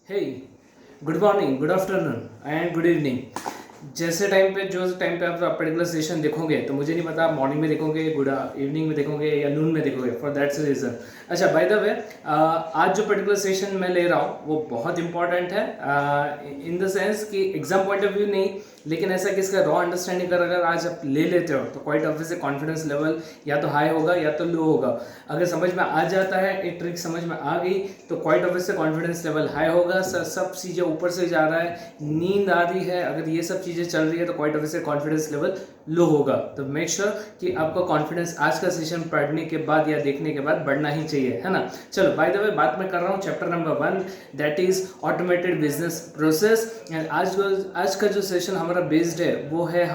Hey good morning, good afternoon and good evening. जैसे time पे आप पर्टिकुलर सेशन देखोगे तो मुझे नहीं पता आप मॉर्निंग में देखोगे, गुड इवनिंग में देखोगे या नून में देखोगे, फॉर दैट्स रीज़न। अच्छा, बाय द वे, आज जो पर्टिकुलर सेशन मैं ले रहा हूँ वो बहुत इंपॉर्टेंट है, इन द सेंस कि एग्जाम पॉइंट ऑफ व्यू नहीं, लेकिन ऐसा कि इसका रॉ अंडरस्टैंडिंग अगर आज आप ले लेते हो तो क्वाइट ऑब्वियसली कॉन्फिडेंस लेवल या तो हाई होगा या तो लो होगा। अगर समझ में आ जाता है, एक ट्रिक समझ में आ गई तो quite obviously confidence level high होगा। सब चीज़ें ऊपर से जा रहा है, नींद आ रही है, अगर ये सब चीज़ें चल रही है तो quite obviously confidence level low होगा। तो मेक श्योर कि आपका कॉन्फिडेंस आज का सेशन पढ़ने के बाद या देखने के बाद बढ़ना ही चाहिए, है ना। चलो, बाय द वे, बात मैं कर रहा हूँ chapter number 1, that is automated business process. And आज का जो सेशन हमारा बेस्ड है वो है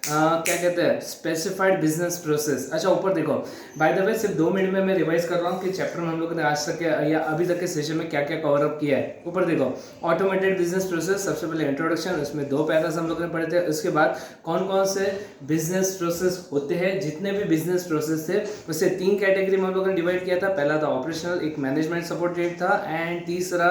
क्या कहते हैं, स्पेसिफाइड बिजनेस प्रोसेस। अच्छा, ऊपर देखो, बाय द वे सिर्फ 2 मिनट में मैं रिवाइज कर रहा हूँ कि चैप्टर में हम लोगों ने आज तक या अभी तक के सेशन में क्या क्या कवर अप किया है। ऊपर देखो, ऑटोमेटेड बिजनेस प्रोसेस, सबसे पहले इंट्रोडक्शन, उसमें 2 पैरास हम लोगों ने पढ़े थे। उसके बाद कौन कौन से बिजनेस प्रोसेस होते हैं, जितने भी बिजनेस प्रोसेस थे उसे 3 कैटेगरी में हम लोगों ने डिवाइड किया था। पहला था ऑपरेशनल, एक मैनेजमेंट सपोर्टेड था, एंड तीसरा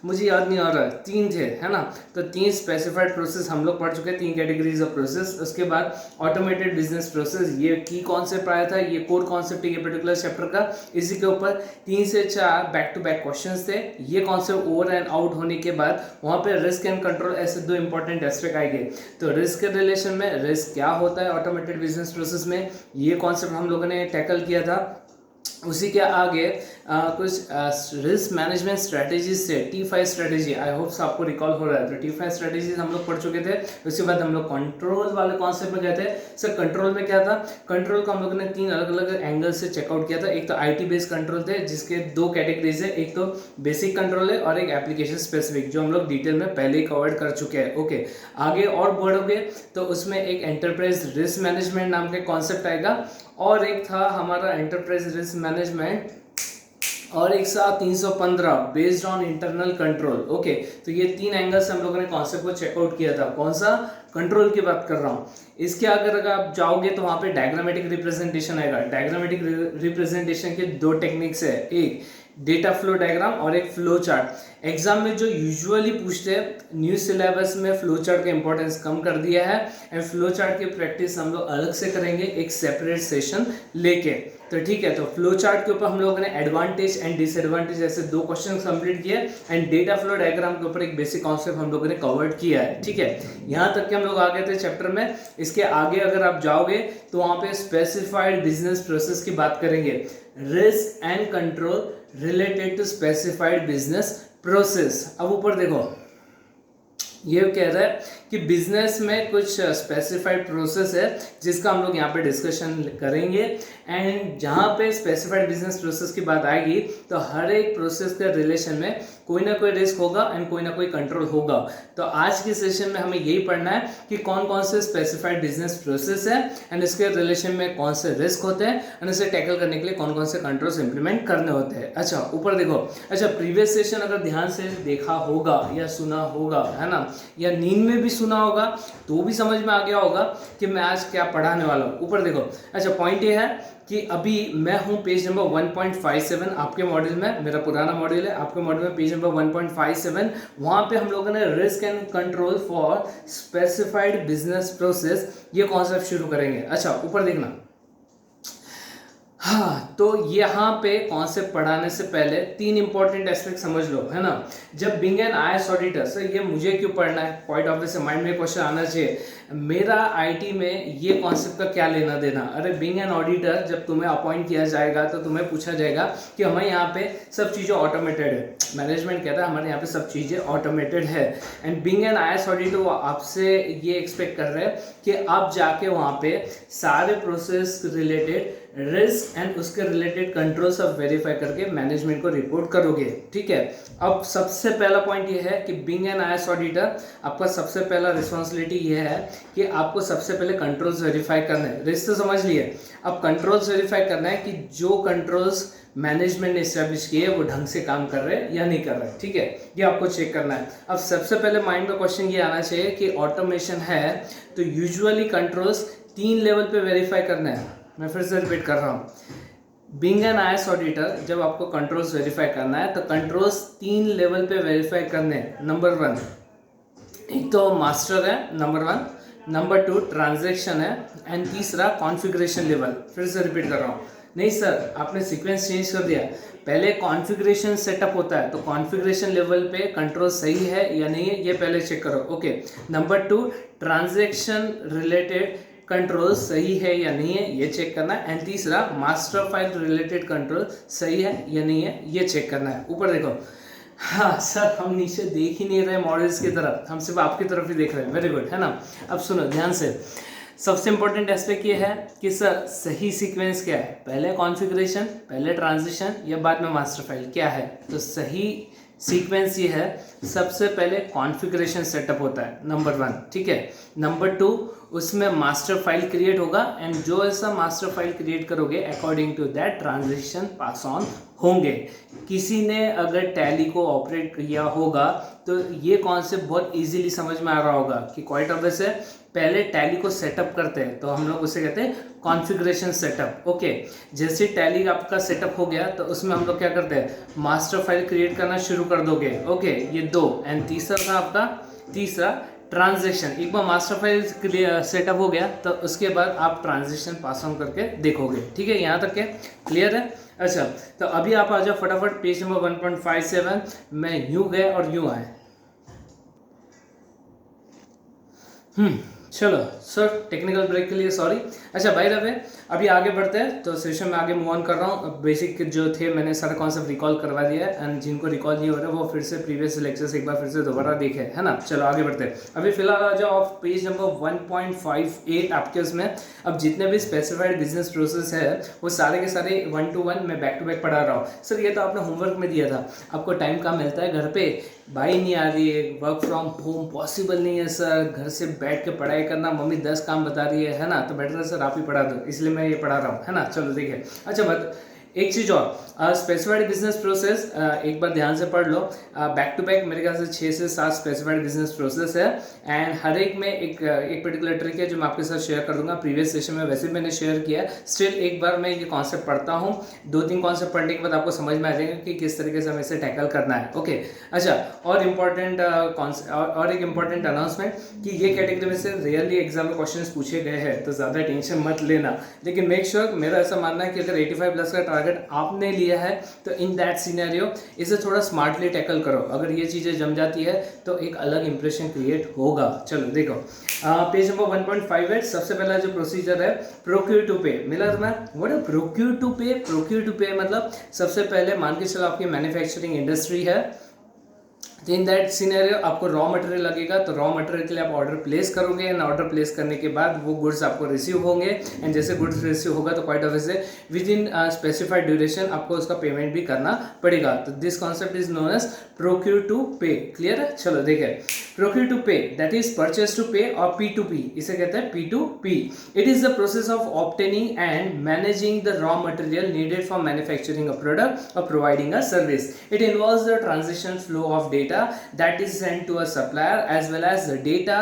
मुझे याद नहीं आ रहा है, 3 थे, है ना। तो 3 स्पेसिफाइड प्रोसेस हम लोग पढ़ चुके हैं, 3 कैटेगरीज ऑफ प्रोसेस। उसके बाद ऑटोमेटेड बिजनेस प्रोसेस, ये की कॉन्सेप्ट आया था, ये कोर कॉन्सेप्ट है ये पर्टिकुलर चैप्टर का। इसी के ऊपर 3 से 4 बैक टू बैक क्वेश्चंस थे। ये कॉन्सेप्ट ओवर एंड आउट होने के बाद वहाँ पे रिस्क एंड कंट्रोल, ऐसे 2 इंपॉर्टेंट एस्पेक्ट आएंगे। तो रिस्क के रिलेशन में रिस्क क्या होता है ऑटोमेटेड बिजनेस प्रोसेस में, ये कॉन्सेप्ट हम लोगों ने टैकल किया था। उसी के आगे कुछ रिस्क मैनेजमेंट स्ट्रेटेजीज थे, T5 स्ट्रेटेजी, आई होप आपको रिकॉल हो रहा है। तो T5 स्ट्रेटेजीज हम लोग पढ़ चुके थे। उसके बाद हम लोग कंट्रोल वाले कॉन्सेप्ट में गए थे। सर, कंट्रोल में क्या था, कंट्रोल को हम लोगों ने 3 अलग अलग एंगल से चेकआउट किया था। एक तो IT बेस्ड कंट्रोल थे, जिसके 2 कैटेगरीज है, एक तो बेसिक कंट्रोल है और एक एप्लीकेशन स्पेसिफिक, जो हम लोग डिटेल में पहले ही कवर कर चुके हैं। ओके, आगे और बढ़ोगे तो उसमें एक एंटरप्राइज रिस्क मैनेजमेंट नाम का कॉन्सेप्ट आएगा, और एक था हमारा एंटरप्राइज रिस्क मैनेजमेंट, और एक साथ 315 based on internal control. Okay, तो ये 3 एंगल से हम लोगों ने कॉन्सेप्ट को चेकआउट किया था। कौन सा, कंट्रोल की बात कर रहा हूँ। इसके अगर आप जाओगे तो वहाँ पे डायग्रामेटिक रिप्रेजेंटेशन आएगा। डायग्रामेटिक रिप्रेजेंटेशन के 2 टेक्निक्स है, एक डेटा फ्लो डायग्राम और एक फ्लो चार्ट। एग्जाम में जो यूजुअली पूछते हैं, न्यू सिलेबस में फ्लो चार्ट का इंपॉर्टेंस कम कर दिया है, एंड फ्लो चार्ट की प्रैक्टिस हम लोग अलग से करेंगे एक सेपरेट सेशन लेके। तो ठीक है, तो फ्लो चार्ट के ऊपर हम लोगों ने एडवांटेज एंड डिसएडवांटेज ऐसे 2 क्वेश्चन कंप्लीट किए, एंड डेटा फ्लो डायग्राम के ऊपर एक बेसिक कॉन्सेप्ट हम लोगों ने कवर्ड किया है। ठीक है, यहाँ तक के हम लोग आ गए थे चैप्टर में। इसके आगे अगर आप जाओगे तो वहाँ पे स्पेसिफाइड बिजनेस प्रोसेस की बात करेंगे, risk and control related to specified business process. अब ऊपर देखो, ये कह रहा है कि बिजनेस में कुछ स्पेसिफाइड प्रोसेस है जिसका हम लोग यहाँ पे डिस्कशन करेंगे, एंड जहाँ पे स्पेसिफाइड बिजनेस प्रोसेस की बात आएगी तो हर एक प्रोसेस के रिलेशन में कोई ना कोई रिस्क होगा एंड कोई ना कोई कंट्रोल होगा। तो आज के सेशन में हमें यही पढ़ना है कि कौन कौन से स्पेसिफाइड बिजनेस प्रोसेस है, एंड इसके रिलेशन में कौन से रिस्क होते हैं, एंड इसे टैकल करने के लिए कौन कौन से कंट्रोल्स इंप्लीमेंट करने होते हैं। अच्छा, ऊपर देखो, अच्छा प्रीवियस सेशन अगर ध्यान से देखा होगा या सुना होगा, है ना, या नींद में भी सुना होगा तो भी समझ में आ गया होगा कि मैं आज क्या पढ़ाने वाला हूँ। ऊपर देखो, अच्छा पॉइंट ये है कि अभी मैं हूँ पेज नंबर 1.57, आपके मॉड्यूल में, मेरा पुराना मॉड्यूल है, आपके मॉड्यूल में पेज नंबर 1.57, वहाँ पे हम लोगों ने risk and control for specified business process ये कॉन्सेप्ट शुरू करेंगे। अच्छा, ऊपर देखना, हाँ, तो यहाँ पे कॉन्सेप्ट पढ़ाने से पहले 3 इंपॉर्टेंट एस्पेक्ट समझ लो, है ना। जब being an IAS auditor, sir ये मुझे क्यों पढ़ना है, क्वाइट ऑब्वियस माइंड में क्वेश्चन आना चाहिए, मेरा आईटी में ये कॉन्सेप्ट का क्या लेना देना। अरे बिंग एन ऑडिटर जब तुम्हें अपॉइंट किया जाएगा तो तुम्हें पूछा जाएगा कि हमारे यहाँ पे सब चीज़ें ऑटोमेटेड है, मैनेजमेंट कहता है हमारे यहाँ पे सब चीज़ें ऑटोमेटेड है, and being an IAS auditor वो आपसे ये एक्सपेक्ट कर रहे हैं कि आप जाके वहाँ पे सारे प्रोसेस रिलेटेड रिस्क एंड उसके रिलेटेड कंट्रोल सब वेरीफाई करके मैनेजमेंट को रिपोर्ट करोगे। ठीक है, अब सबसे पहला पॉइंट ये है कि बिंग एन आईएएस ऑडिटर आपका सबसे पहला रिस्पॉन्सिबिलिटी ये है कि आपको सबसे पहले कंट्रोल्स वेरीफाई करना है। रिस्क तो समझ लिए, अब कंट्रोल्स वेरीफाई करना है कि जो कंट्रोल्स मैनेजमेंट ने इस्टेब्लिश किए वो ढंग से काम कर रहे हैं या नहीं कर रहे हैं। ठीक है, ये आपको चेक करना है। अब सबसे पहले माइंड में क्वेश्चन ये आना चाहिए कि ऑटोमेशन है तो यूजुअली कंट्रोल्स 3 लेवल पे वेरीफाई करना है। मैं फिर से रिपीट कर रहा हूँ, बीइंग एन आईएएस ऑडिटर, जब आपको कंट्रोल्स वेरीफाई करना है तो कंट्रोल्स 3 लेवल पे वेरीफाई करने हैं। नंबर 1, एक तो मास्टर है, नंबर 1, नंबर 2 ट्रांजैक्शन है, एंड तीसरा कॉन्फ़िगरेशन लेवल। फिर से रिपीट कर रहा हूँ, नहीं सर आपने सीक्वेंस चेंज कर दिया, पहले कॉन्फ़िगरेशन सेटअप होता है, तो कॉन्फ़िगरेशन लेवल पे कंट्रोल सही है या नहीं है ये पहले चेक करो। Okay, number 2 transaction related control सही है या नहीं है ये चेक करना है, एंड तीसरा मास्टर फाइल रिलेटेड कंट्रोल सही है या नहीं है ये चेक करना है। ऊपर देखो, हाँ सर हम नीचे देख ही नहीं रहे मॉडल्स की तरफ, हम सिर्फ आपकी तरफ ही देख रहे हैं। वेरी गुड, है ना। अब सुनो ध्यान से, सबसे इंपॉर्टेंट एस्पेक्ट ये है कि सर सही सीक्वेंस क्या है, पहले कॉन्फ़िगरेशन, पहले ट्रांजिशन या बाद में मास्टर फाइल, क्या है? तो सही सीक्वेंस ये है, सबसे पहले कॉन्फ़िगरेशन सेटअप होता है, नंबर 1, ठीक है। नंबर 2, उसमें मास्टर फाइल क्रिएट होगा, एंड जो ऐसा मास्टर फाइल क्रिएट करोगे according to that transition pass on होंगे। किसी ने अगर टैली को ऑपरेट किया होगा तो ये कॉन्सेप्ट बहुत इजीली समझ में आ रहा होगा कि क्वाइट ऑब्वियस है, पहले टैली को सेटअप करते हैं तो हम लोग उसे कहते हैं कॉन्फ़िगरेशन सेटअप। ओके, जैसे टैली आपका सेटअप हो गया तो उसमें हम लोग क्या करते हैं, मास्टर फाइल क्रिएट करना शुरू कर दोगे। ओके, ये 2, एंड तीसरा था आपका, तीसरा ट्रांजैक्शन। एक बार मास्टर फाइल सेटअप हो गया तो उसके बाद आप ट्रांजैक्शन पास ऑन करके देखोगे। ठीक है, यहाँ तक के क्लियर है? अच्छा, तो अभी आप आ जाओ फटाफट पेज नंबर 1.57 में यूं गए और यूं आए। चलो सर टेक्निकल ब्रेक के लिए सॉरी। अच्छा बाय द वे अभी आगे बढ़ते हैं, तो सेशन में आगे मूव ऑन कर रहा हूँ। बेसिक जो थे मैंने सारा कॉन्सेप्ट रिकॉल करवा दिया है, एंड जिनको रिकॉल नहीं हो रहा वो फिर से प्रीवियस लेक्चर्स एक बार फिर से दोबारा देखे, है ना। चलो आगे बढ़ते हैं। अभी फिलहाल आ जाओ ऑफ पेज नंबर 1.58 आपके उसमें। अब जितने भी स्पेसिफाइड बिजनेस प्रोसेस है वो सारे के सारे 1 to 1 मैं बैक टू बैक पढ़ा रहा हूँ। सर ये तो आपने होमवर्क में दिया था, आपको टाइम कहाँ मिलता है घर पे, भाई नहीं आ रही है, वर्क फ्रॉम होम पॉसिबल नहीं है सर, घर से बैठ के पढ़ाई करना, मम्मी 10 काम बता रही है ना, तो बेटर है सर आप ही पढ़ा दो, इसलिए मैं ये पढ़ा रहा हूँ, है ना। चलो देखिए, अच्छा बात एक चीज़ और, स्पेसिफाइड बिजनेस प्रोसेस एक बार ध्यान से पढ़ लो। बैक टू बैक मेरे ख्याल से 6 से 7 स्पेसिफाइड बिजनेस प्रोसेस है, एंड हर एक में एक पर्टिकुलर ट्रिक है जो मैं आपके साथ शेयर कर दूंगा। प्रीवियस सेशन में वैसे मैंने शेयर किया है, स्टिल एक बार मैं ये कॉन्सेप्ट पढ़ता हूँ, 2-3 कॉन्सेप्ट पढ़ने के बाद आपको समझ में आ जाएगा कि किस तरीके से हमें इसे टैकल करना है। ओके, अच्छा और इम्पॉर्टेंट और एक इम्पॉर्टेंट अनाउंसमेंट कि ये कैटेगरी में से रियली एग्जाम में क्वेश्चन पूछे गए हैं, तो ज़्यादा टेंशन मत लेना, लेकिन मेक श्योर, मेरा ऐसा मानना है कि अगर 85+ का टारगेट आपने लिया है तो इन दैट सिनेरियो इसे थोड़ा स्मार्टली टैकल करो। अगर ये चीज़ें जम जाती है तो एक अलग इंप्रेशन क्रिएट होगा। चलो देखो, पेज नंबर 1.58 सबसे पहला जो प्रोसीजर है प्रोक्यूर टू पे, मिला तुम्हें? व्हाट है प्रोक्यूर टू पे? प्रोक्यूर टू पे मतलब सबसे पहले मान के चलो आपकी मैन्युफैक्चरिंग इंडस्ट्री है, तो इन दैट सिनेरियो आपको रॉ मटेरियल लगेगा, तो रॉ मटेरियल के लिए आप ऑर्डर प्लेस करोगे, एंड ऑर्डर प्लेस करने के बाद वो गुड्स आपको रिसीव होंगे, एंड जैसे गुड्स रिसीव होगा तो क्वाइट ऑब्वियस है विद इन स्पेसिफाइड ड्यूरेशन आपको उसका पेमेंट भी करना पड़ेगा। तो this concept is known as procure to pay. Clear है? चलो देखिए, procure to pay that is purchase to pay और P2P, इसे कहते हैं P2P। It is the process of obtaining and managing the raw material needed for manufacturing a product और providing a service. It involves the transition flow of data that is sent to a supplier as well as the data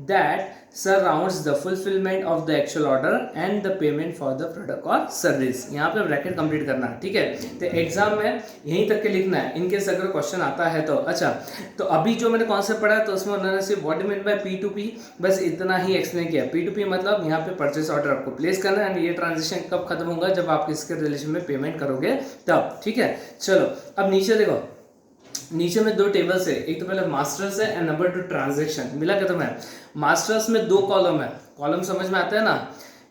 that surrounds the fulfillment of the actual order and the payment for the product or service। यहाँ पे bracket complete करना, ठीक है। तो exam में यहीं तक के लिखना है, इनकेस अगर क्वेश्चन आता है तो। अच्छा, तो अभी जो मैंने कॉन्सेप्ट पढ़ा है तो उसमें उन्होंने सिर्फ what do mean bye P2P बस इतना ही एक्सप्लेन किया। P2P मतलब यहाँ पे परचेस ऑर्डर आपको प्लेस करना है, एंड ये ट्रांजेक्शन कब खत्म होगा, जब आप इसके रिलेशन में पेमेंट करोगे तब, ठीक है। चलो अब नीचे देखो, नीचे में 2 टेबल्स है, एक तो पहले मास्टर्स है एंड नंबर 2 ट्रांजैक्शन। मिला क्या तुम्हें? मास्टर्स में 2 कॉलम है, कॉलम समझ में आता है ना।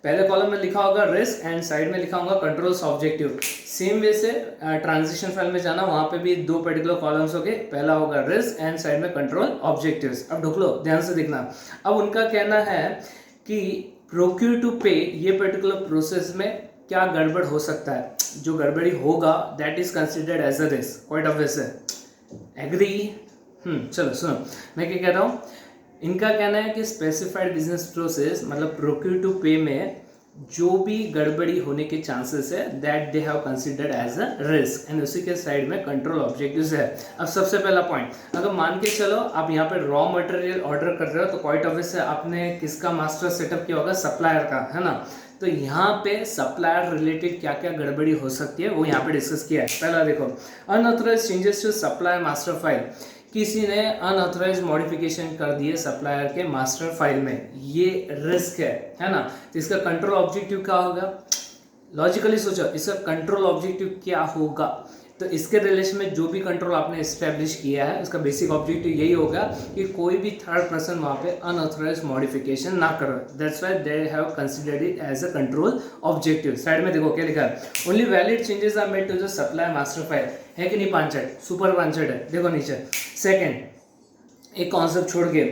पहले कॉलम में लिखा होगा रिस्क एंड साइड में लिखा होगा कंट्रोल्स ऑब्जेक्टिव। सेम वे से ट्रांजिशन फाइल में जाना, वहां पे भी 2 पर्टिकुलर कॉलम्स होंगे, पहला होगा रिस्क एंड साइड में कंट्रोल ऑब्जेक्टिव्स। अब ढूंढ लो, ध्यान से देखना। अब उनका कहना है कि प्रोक्यूर टू पे ये पर्टिकुलर प्रोसेस में क्या गड़बड़ हो सकता है, जो गड़बड़ी होगा that is considered as a risk. Quite obvious है, एग्री? चलो सुनो मैं क्या कह रहा हूँ। इनका कहना है कि स्पेसिफाइड बिजनेस प्रोसेस मतलब प्रोक्यूर टू पे में जो भी गड़बड़ी होने के चांसेस है that they have considered as a risk, and उसी के साइड में कंट्रोल ऑब्जेक्टिव्स है। अब सबसे पहला पॉइंट, अगर मान के चलो आप यहाँ पे रॉ मटेरियल ऑर्डर कर रहे हो तो क्वाइट ऑब्वियस है आपने किसका मास्टर सेटअप किया होगा, सप्लायर का, है ना। तो यहाँ पे सप्लायर रिलेटेड क्या क्या गड़बड़ी हो सकती है वो यहाँ पे डिस्कस किया है। पहला देखो, unauthorise changes to supplier master file, किसी ने अनऑथराइज मॉडिफिकेशन कर दिए सप्लायर के मास्टर फाइल में, ये रिस्क है ना। तो इसका कंट्रोल ऑब्जेक्टिव क्या होगा, लॉजिकली सोचो, इसका कंट्रोल ऑब्जेक्टिव क्या होगा। तो इसके रिलेशन में जो भी कंट्रोल आपने एस्टेब्लिश किया है उसका बेसिक ऑब्जेक्टिव यही होगा कि कोई भी थर्ड पर्सन वहाँ पे अनऑथराइज मॉडिफिकेशन ना करो। That's why they have considered it as a control objective. Side में देखो क्या लिखा है, only valid changes are made to the supply master file, है कि नहीं, पांचट, सुपर पांचट है, देखो नीचे। सेकेंड, एक कॉन्सेप्ट छोड़ के,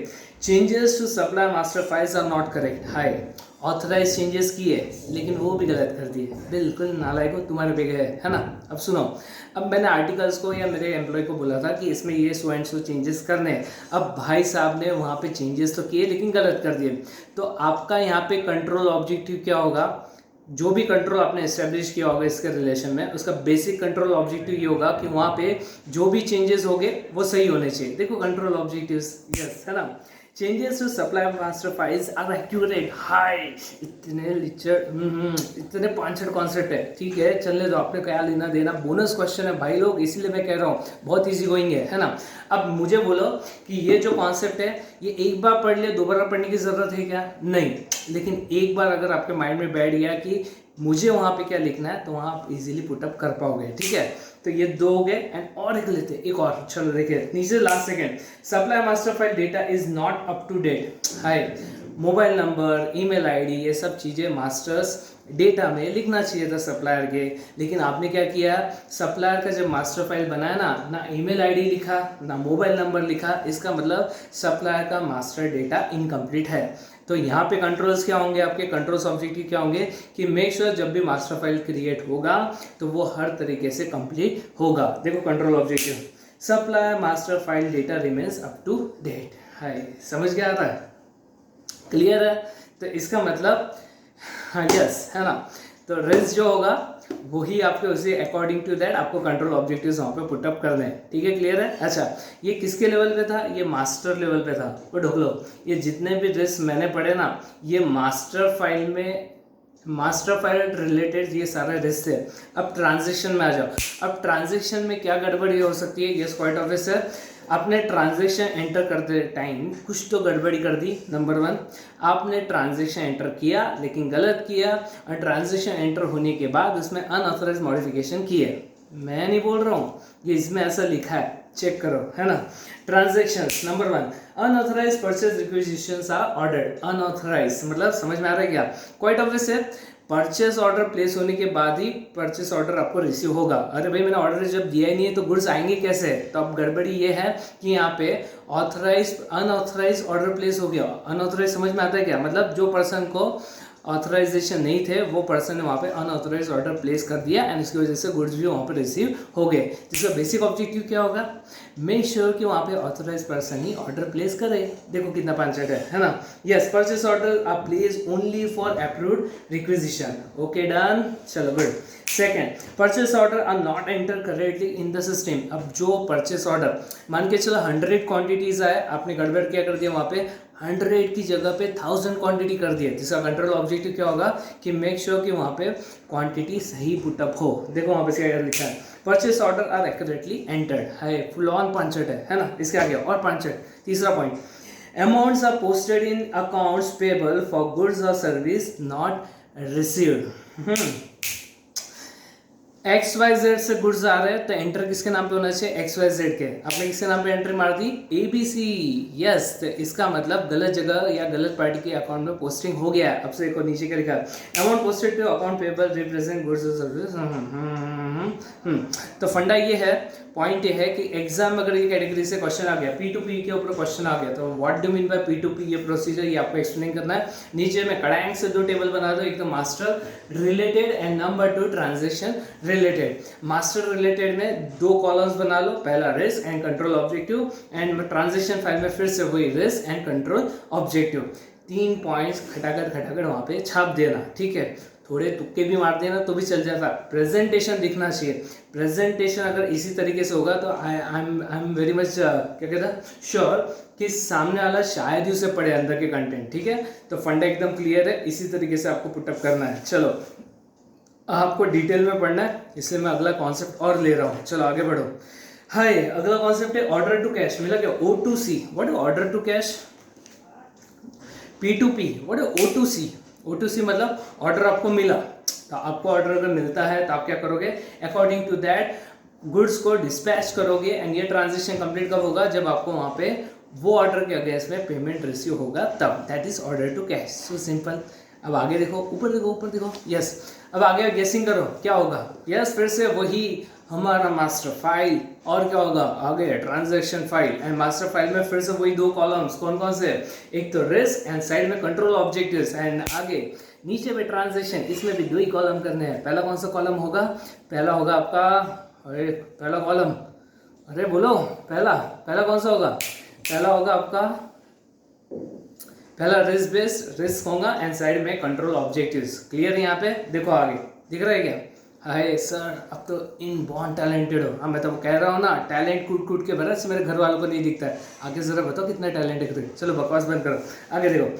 changes to supply master files are not correct, high authorise changes किए लेकिन वो भी गलत कर दिए, बिल्कुल नालायक हो, तुम्हारे पे गए, है ना। अब सुनो, अब मैंने आर्टिकल्स को या मेरे एम्प्लॉय को बोला था कि इसमें ये सो एंड सो चेंजेस करने हैं। अब भाई साहब ने वहाँ पे चेंजेस तो किए लेकिन गलत कर दिए। तो आपका यहाँ पे कंट्रोल ऑब्जेक्टिव क्या होगा, जो भी कंट्रोल आपने एस्टेब्लिश किया होगा इसके रिलेशन में, उसका बेसिक कंट्रोल ऑब्जेक्टिव ये होगा कि वहाँ पे जो भी चेंजेस होंगे वो सही होने चाहिए। देखो कंट्रोल ऑब्जेक्टिव्स, यस, है ना। Changes to supply master files are accurate, high, इतने इतने पांचट कॉन्सेप्ट है, ठीक है, चलने दो, आपने क्या लेना देना, बोनस क्वेश्चन है भाई लोग, इसीलिए मैं कह रहा हूँ बहुत इजी गोइंग है ना। अब मुझे बोलो कि ये जो कॉन्सेप्ट है ये एक बार पढ़ लिया, दोबारा पढ़ने की जरूरत है क्या, नहीं, लेकिन एक बार अगर आपके माइंड में बैठ गया कि मुझे वहाँ पे क्या लिखना है तो वहाँ आप इजीली पुटअप कर पाओगे, ठीक है। तो ये दो हो गए, एंड और एक लेते, एक और, चलो देखिए नीचे last second, supply master file data is not up to date, high, mobile number, email ID, ये सब चीज़ें मास्टर्स डेटा में लिखना चाहिए था सप्लायर के, लेकिन आपने क्या किया, सप्लायर का जब मास्टर फाइल बनाया ना ईमेल आईडी लिखा ना मोबाइल नंबर लिखा, इसका मतलब सप्लायर का मास्टर डेटा इनकम्प्लीट है। तो यहाँ पे कंट्रोल्स क्या होंगे, आपके कंट्रोल्स ऑब्जेक्टिव क्या होंगे कि मेक श्योर जब भी मास्टर फाइल क्रिएट होगा तो वो हर तरीके से कंप्लीट होगा। देखो control objective, supplier master file data remains up to date, हाय, समझ गया था, क्लियर है। तो इसका मतलब हाँ, यस, है ना। तो रिस्क जो होगा वही आपके उसी अकॉर्डिंग टू दैट आपको कंट्रोल ऑब्जेक्टिव्स वहाँ पे पुटअप करने हैं, ठीक है, क्लियर है। अच्छा, ये किसके लेवल पे था, ये मास्टर लेवल पे था, वो ढोक लो, ये जितने भी रिस्क मैंने पढ़े ना ये मास्टर फाइल में, मास्टर फाइल रिलेटेड ये सारे रिस्क है। अब ट्रांजेक्शन में आ जाओ, अब ट्रांजेक्शन में क्या गड़बड़ी हो सकती है, यस क्वाइट ऑब्वियस है, आपने ट्रांजेक्शन एंटर करते टाइम कुछ तो गड़बड़ी कर दी। नंबर वन, आपने ट्रांजेक्शन एंटर किया लेकिन गलत किया, और ट्रांजेक्शन एंटर होने के बाद उसमें अनऑथराइज मॉडिफिकेशन किए, मैं नहीं बोल रहा हूँ, ये इसमें ऐसा लिखा है, चेक करो, है ना। Transactions number one, unauthorise purchase requisitions are ordered, unauthorise मतलब समझ में आ रहा है क्या, क्वाइट ऑब्वियस है, परचेस ऑर्डर प्लेस होने के बाद ही परचेस ऑर्डर आपको रिसीव होगा। अरे भाई मैंने ऑर्डर जब दिया ही नहीं है तो गुड्स आएंगे कैसे, तो अब गड़बड़ी ये है कि यहाँ पे ऑथराइज अनऑथराइज ऑर्डर प्लेस हो गया। अनऑथराइज समझ में आता है क्या, मतलब जो पर्सन को ऑथराइजेशन नहीं थे वो पर्सन ने वहाँ पे अनऑथराइज ऑर्डर प्लेस कर दिया, एंड इसकी वजह से गुड्स भी वहाँ पे रिसीव हो गए। जिसका बेसिक ऑब्जेक्टिव क्या होगा, मेक श्योर कि वहाँ पे ऑथराइज पर्सन ही ऑर्डर प्लेस करे। देखो कितना पंचायत है ना। Yes, purchase order are place only for approved requisition, okay done, चलो good. Second, purchase order are not enter correctly in the system. अब जो परचेस ऑर्डर मान के चलो 100 क्वांटिटीज आए, आपने गड़बड़ क्या कर दिया, वहाँ पे 100 की जगह पे 1000 क्वांटिटी कर दिया। जिसका कंट्रोल ऑब्जेक्टिव क्या होगा कि मेक श्योर कि वहाँ पे क्वांटिटी सही पुटअप हो। देखो वहाँ पे क्या लिखा है, purchase order are accurately entered, है फुल ऑन पंचट है ना। इसके आगे और पंचट, तीसरा point, amounts are posted in accounts payable for goods और सर्विस नॉट रिसीव्ड। XYZ से गुड्स आ रहे हैं तो एंटर किसके नाम पे होना चाहिए, XYZ के। आपने किसके नाम पे एंट्री मार दी, ABC, यस। तो इसका मतलब गलत जगह या गलत पार्टी के अकाउंट में पोस्टिंग हो गया है। अब से एक और नीचे क्या लिखा है, amount posted to account payable represent goods और सर्विस। तो फंडा ये है, पॉइंट ये है कि एग्जाम में अगर ये कैटेगरी से क्वेश्चन आ गया, P2P के ऊपर क्वेश्चन आ गया, तो what do mean bye P2P, ये प्रोसीजर ये आपको एक्सप्लेन करना है। नीचे में कड़ांग से दो टेबल बना दो, एक तो master related and number 2 transaction related. Master related में 2 कॉलम्स बना लो, पहला risk and control objective, and transaction file में फिर से वही risk and control objective. 3 points खटाखट वहाँ पे छाप देना, ठीक है। थोड़े तुक्के भी मार देना तो भी चल जाता, प्रेजेंटेशन दिखना चाहिए। प्रेजेंटेशन अगर इसी तरीके से होगा तो आई एम वेरी मच क्या कहता है श्योर कि सामने वाला शायद ही उसे पढ़े अंदर के कंटेंट। ठीक है, तो फंडा एकदम क्लियर है, इसी तरीके से आपको पुटअप करना है। चलो आपको डिटेल में पढ़ना है, इसलिए मैं अगला कॉन्सेप्ट और ले रहा हूँ। चलो आगे बढ़ो। हाय, अगला कॉन्सेप्ट है ऑर्डर टू कैश। मिला क्या? O2C। What is order to cash? P2P। What is O2C? O2C मतलब ऑर्डर आपको मिला, तो आपको ऑर्डर अगर मिलता है तो आप क्या करोगे? अकॉर्डिंग टू दैट गुड्स को डिस्पैच करोगे। एंड ये ट्रांजेक्शन कंप्लीट कब होगा? जब आपको वहाँ पे वो ऑर्डर के अगेंस्ट में पेमेंट रिसीव होगा तब। That is order to cash. So simple. अब आगे देखो, ऊपर देखो, ऊपर देखो। यस, अब आगे गेसिंग करो क्या होगा? यस, फिर से वही हमारा मास्टर फाइल। और क्या होगा आगे? Transaction file. And master file में फिर से वही दो कॉलम्स, कौन कौन से? एक तो रिस्क एंड साइड में कंट्रोल ऑब्जेक्टिव्स। एंड आगे नीचे में ट्रांजैक्शन, इसमें भी दो ही कॉलम करने हैं। पहला कौन सा कॉलम होगा? पहला होगा आपका, अरे पहला कॉलम, अरे बोलो, पहला कौन सा होगा? पहला होगा आपका, पहला रिस्क बेस्ड रिस्क होगा एंड साइड में कंट्रोल ऑब्जेक्टिव्स। क्लियर? यहाँ पे देखो आगे दिख रहा है क्या? हाय सर, अब तो इन बॉर्न टैलेंटेड हो। हाँ, मैं तो कह रहा हूँ ना, टैलेंट कूट कूट के भरा से मेरे घर वालों को नहीं दिखता है। आगे जरा बताओ कितना टैलेंट है। चलो बकवास बंद करो, आगे देखो।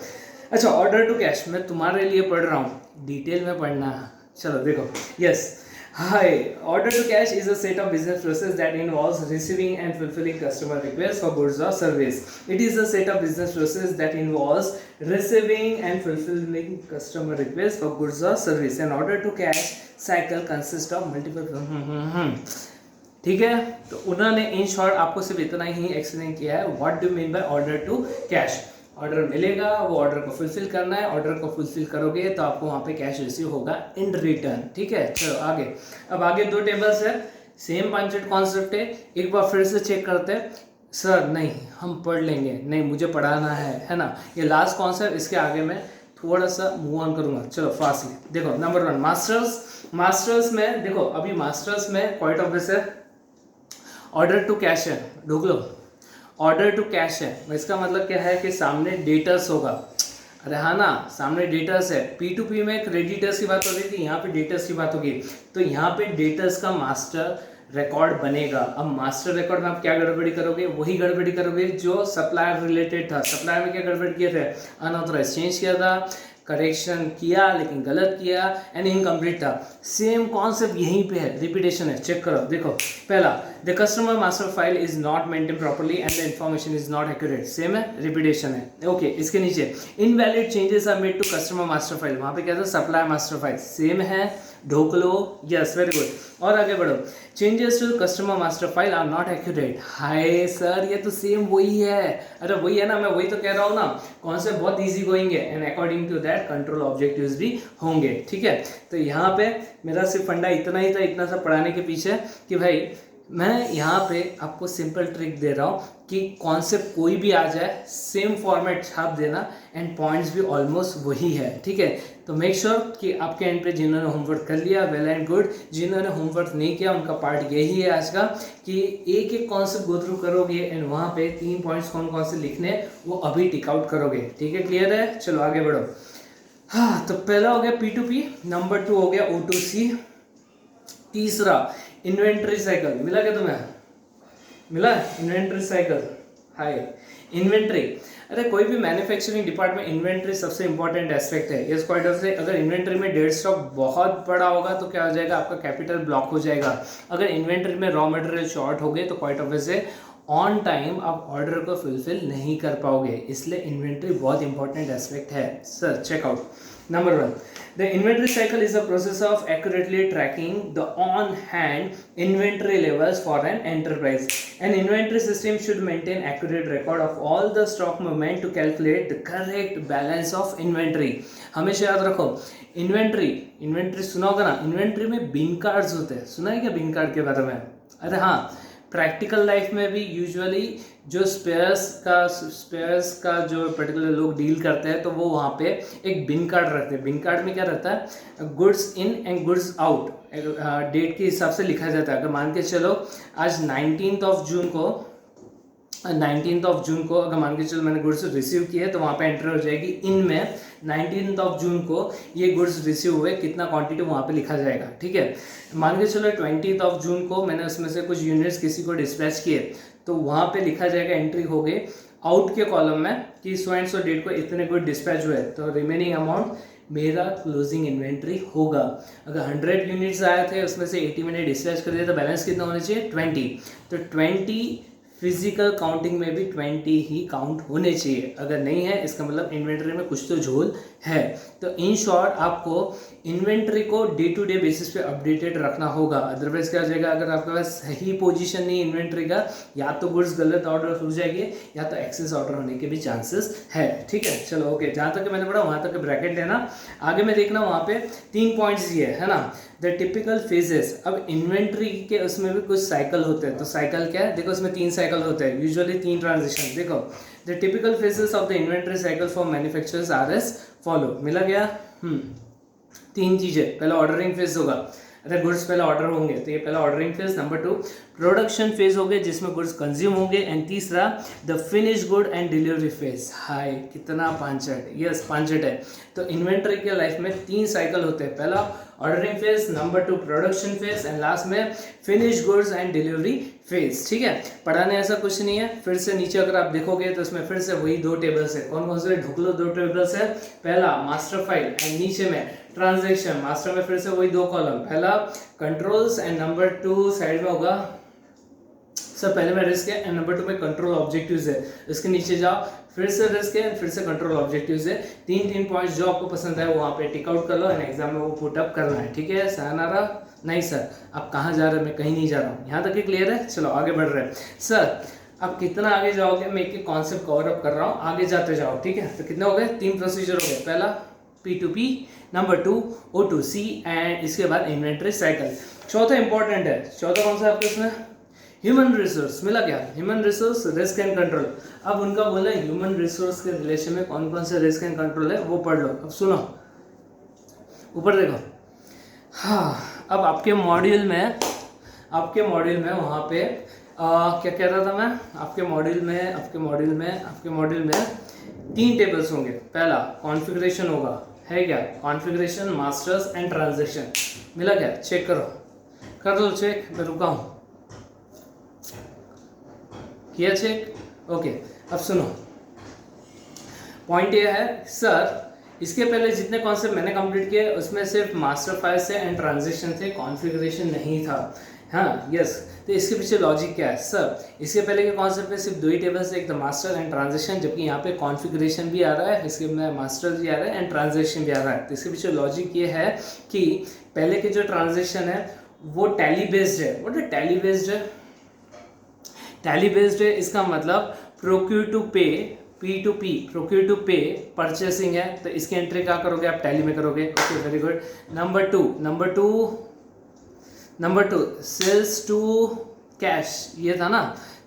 अच्छा, ऑर्डर टू कैश मैं तुम्हारे लिए पढ़ रहा हूँ, डिटेल में पढ़ना। चलो देखो। Yes, hi, order to cash is a set of business process that involves receiving and fulfilling customer requests for goods or service. It is a set of business process that involves receiving and fulfilling customer requests for goods or service. An order to cash cycle consists of multiple ठीक है, तो उन्होंने in short आपको सिर्फ इतना ही explain किया है। What do mean by order to cash? Order मिलेगा, वो ऑर्डर को फुलफिल करना है। ऑर्डर को फुलफिल करोगे तो आपको वहाँ पे कैश रिसीव होगा इन रिटर्न। ठीक है, चलो आगे। अब आगे दो टेबल्स है, सेम पांचेट कॉन्सेप्ट है। एक बार फिर से चेक करते हैं। सर नहीं, हम पढ़ लेंगे, नहीं मुझे पढ़ाना है ना। ये लास्ट कॉन्सेप्ट, इसके आगे मैं थोड़ा सा मूव ऑन करूंगा। चलो फास्टली देखो। नंबर 1 मास्टर्स में देखो, अभी मास्टर्स में क्वाइट ऑब्वियस है ऑर्डर टू कैश है। ढूंढ लो, ऑर्डर टू कैश है। इसका मतलब क्या है कि सामने डेटर्स होगा। अरे हाँ ना, सामने डेटर्स है। P2P में क्रेडिटर्स की बात हो रही थी, यहाँ पे डेटर्स की बात होगी। तो यहाँ पे डेटर्स का मास्टर रिकॉर्ड बनेगा। अब मास्टर रिकॉर्ड में आप क्या गड़बड़ी करोगे? वही गड़बड़ी करोगे जो सप्लायर रिलेटेड था। सप्लायर में क्या गड़बड़ी किए थे? अनऑथराइज चेंज किया था, करेक्शन किया लेकिन गलत किया, एंड इनकम्प्लीट था। सेम कॉन्सेप्ट यहीं पे है, रिपीटेशन है। चेक करो, देखो। पहला, the customer master file is not maintain properly and the information is not accurate. Same है, रिपीटेशन है। ओके, इसके नीचे invalid changes are made to customer master file. वहां पे क्या था? Supply master file. सेम है, ढोक लो। Yes, very good. और आगे बढ़ो। Changes to customer master file are not accurate. Hi sir, ये तो सेम वही है। अरे वही है ना, मैं वही तो कह रहा हूँ ना। कॉन्सेप्ट बहुत इजी गोइंग है and according to that control objectives भी होंगे। ठीक है, तो यहाँ पे मेरा सिर्फ फंडा इतना ही था, इतना सा पढ़ाने के पीछे कि भाई मैं यहाँ पे आपको सिंपल ट्रिक दे रहा हूँ कि कॉन्सेप्ट कोई भी आ जाए, सेम फॉर्मेट छाप देना एंड पॉइंट्स भी ऑलमोस्ट वही है। ठीक है, तो मेक श्योर कि आपके एंड पे जिन्होंने होमवर्क कर लिया वेल एंड गुड, जिन्होंने होमवर्क नहीं किया उनका पार्ट यही है आज का कि एक एक कॉन्सेप्ट गो थ्रू करोगे एंड वहाँ पे 3 पॉइंट्स कौन कौन से लिखने वो अभी टिक आउट करोगे। ठीक है, क्लियर है? चलो आगे बढ़ो। हाँ, तो पहला हो गया P2P, नंबर 2 हो गया O2C, तीसरा इन्वेंट्री साइकिल। मिला क्या तुम्हें? मिला इन्वेंट्री साइकिल? हाय, इन्वेंट्री। अरे कोई भी मैन्युफैक्चरिंग डिपार्टमेंट इन्वेंट्री सबसे इंपॉर्टेंट एस्पेक्ट है। इस क्वार्टर से अगर इन्वेंट्री में डेड स्टॉक बहुत बड़ा होगा तो क्या हो जाएगा? आपका कैपिटल ब्लॉक हो जाएगा। अगर इन्वेंट्री में रॉ मटेरियल शॉर्ट हो गए तो क्वाइट ऑब्वियस है ऑन टाइम आप ऑर्डर को फुलफिल नहीं कर पाओगे। इसलिए इन्वेंट्री बहुत इंपॉर्टेंट एस्पेक्ट है। Sir check out. Number 1, the inventory cycle is a process of accurately tracking the on-hand inventory levels for an enterprise. An inventory system should maintain accurate record of all the stock movement to calculate the correct balance of inventory. हमेशा याद रखो, inventory सुना होगा ना, inventory में बिन cards होते हैं। सुना है क्या बिन कार्ड के बारे में? अरे हाँ, प्रैक्टिकल लाइफ में भी यूजुअली जो स्पेयर्स का जो पर्टिकुलर लोग डील करते हैं तो वो वहाँ पे एक बिन कार्ड रखते हैं। बिन कार्ड में क्या रहता है? Goods in and goods out date के हिसाब से लिखा जाता है। अगर मान के चलो आज 19 जून को 19 जून को अगर मान के चलो मैंने गुड्स रिसीव किए तो वहाँ पे एंटर हो जाएगी इन में 19 जून को ये गुड्स रिसीव हुए, कितना क्वांटिटी वहाँ पे लिखा जाएगा। ठीक है, मान के चलो 20 जून को मैंने उसमें से कुछ यूनिट्स किसी को डिस्पैच किए तो वहाँ पे लिखा जाएगा, एंट्री हो गई आउट के कॉलम में कि सो एंड सो डेट को इतने गुड डिस्पैच हुए, तो रिमेनिंग अमाउंट मेरा क्लोजिंग इन्वेंट्री होगा। अगर 100 यूनिट्स आए थे उसमें से 80 मैंने डिस्पैच कर दिया तो बैलेंस कितना होना चाहिए 20, तो 20 फिजिकल काउंटिंग में भी 20 ही काउंट होने चाहिए। अगर नहीं है इसका मतलब इन्वेंट्री में कुछ तो झोल है। तो इन शॉर्ट आपको इन्वेंट्री को डे टू डे बेसिस पे अपडेटेड रखना होगा, अदरवाइज क्या हो जाएगा, अगर आपके पास सही पोजीशन नहीं इन्वेंट्री का, या तो गुड्स गलत ऑर्डर हो जाएंगे या तो एक्सेस ऑर्डर होने के भी चांसेस है। ठीक है, चलो ओके, जहाँ तक मैंने पढ़ा वहाँ तक ब्रैकेट लेना। आगे में देखना वहाँ पे 3 पॉइंट्स दिए है ना, द टिपिकल फेजेस। अब इन्वेंट्री के उसमें भी कुछ साइकिल होते हैं, तो साइकिल क्या है, देखो उसमें 3 साइकिल होते हैं, यूजुअली 3 ट्रांजिशन। देखो the typical phases of the inventory cycle for manufacturers are as follow. मिला गया 3 चीजें। पहला ऑर्डरिंग फेज होगा, अरे गुड्स पहले ऑर्डर होंगे तो ये पहला ordering phase. Number 2 production phase हो गए जिसमें गुड्स कंज्यूम होंगे, एंड तीसरा the finish good and delivery phase. हाय कितना पांचट, यस पांचट है। तो इन्वेंट्री के लाइफ में 3 साइकिल होते हैं, पहला ordering phase, number 2 production phase, and last में finish goods and delivery phase. ठीक है, पढ़ाने ऐसा कुछ नहीं है। फिर से नीचे अगर आप देखोगे तो उसमें फिर से वही 2 टेबल्स है, कौन कौन से, ढुक लो 2 टेबल्स है, पहला मास्टर फाइल एंड नीचे में ट्रांजैक्शन। मास्टर में फिर से वही 2 कॉलम, पहला कंट्रोल्स एंड नंबर 2 साइड में होगा सर, पहले में रिस्क है एंड नंबर 2 में कंट्रोल ऑब्जेक्टिव्स है। इसके नीचे जाओ, फिर से रिस्क है, फिर से कंट्रोल ऑब्जेक्टिव्स है। 3 पॉइंट्स जो आपको पसंद है वो वहाँ पे टिक आउट कर लो एंड एग्जाम में वो पुट अप करना है। ठीक है, सहनारा नहीं सर आप कहाँ जा रहे हैं, मैं कहीं नहीं जा रहा हूँ, यहाँ तक ही क्लियर है। चलो आगे बढ़ रहे हैं। सर आप कितना आगे जाओगे, मैं एक कॉन्सेप्ट कवर अप कर रहा हूँ, आगे जाते जाओ। ठीक है, तो कितने हो गए, 3 प्रोसीजर हो गए, पहला P2P, नंबर 2 O2C एंड इसके बाद इन्वेंट्री साइकिल। चौथा इंपॉर्टेंट है, चौथा कौन सा आपको इसमें, ह्यूमन रिसोर्स। मिला क्या, human resource, risk and control. अब उनका बोला ह्यूमन रिसोर्स के रिलेशन में कौन कौन से रिस्क एंड कंट्रोल है वो पढ़ लो। अब सुनो ऊपर देखो, हाँ अब आपके मॉड्यूल में वहाँ पे क्या कह रहा था मैं, आपके मॉड्यूल में 3 टेबल्स होंगे। पहला कॉन्फ़िगरेशन होगा, है क्या, कॉन्फ़िगरेशन, मास्टर्स एंड ट्रांजैक्शन। मिला क्या, चेक करो, कर लो चेक, मैं रुका हूँ, किया चेक, ओके। अब सुनो, पॉइंट ये है सर, इसके पहले जितने कॉन्सेप्ट मैंने कंप्लीट किए उसमें सिर्फ मास्टर फाइल से एंड ट्रांजैक्शन थे, कॉन्फ़िगरेशन नहीं था। हाँ यस, तो इसके पीछे लॉजिक क्या है सर, इसके पहले के कॉन्सेप्ट में सिर्फ 2 ही टेबल्स है, एक तो मास्टर एंड ट्रांजैक्शन, जबकि यहाँ पे कॉन्फ़िगरेशन भी आ रहा है, इसके में मास्टर भी आ रहा है एंड ट्रांजैक्शन भी आ रहा है। तो इसके पीछे लॉजिक ये है कि पहले के जो ट्रांजैक्शन है वो टैली बेस्ड है। व्हाट है टैली बेस्ड है, टैली बेस्ड है इसका मतलब प्रोक्यूर टू पे, P2P, प्रोक्यूर टू पे परचेसिंग है, तो इसकी एंट्री क्या करोगे आप, टैली में करोगे। Okay very good. Number two sales to cash, ये था ना,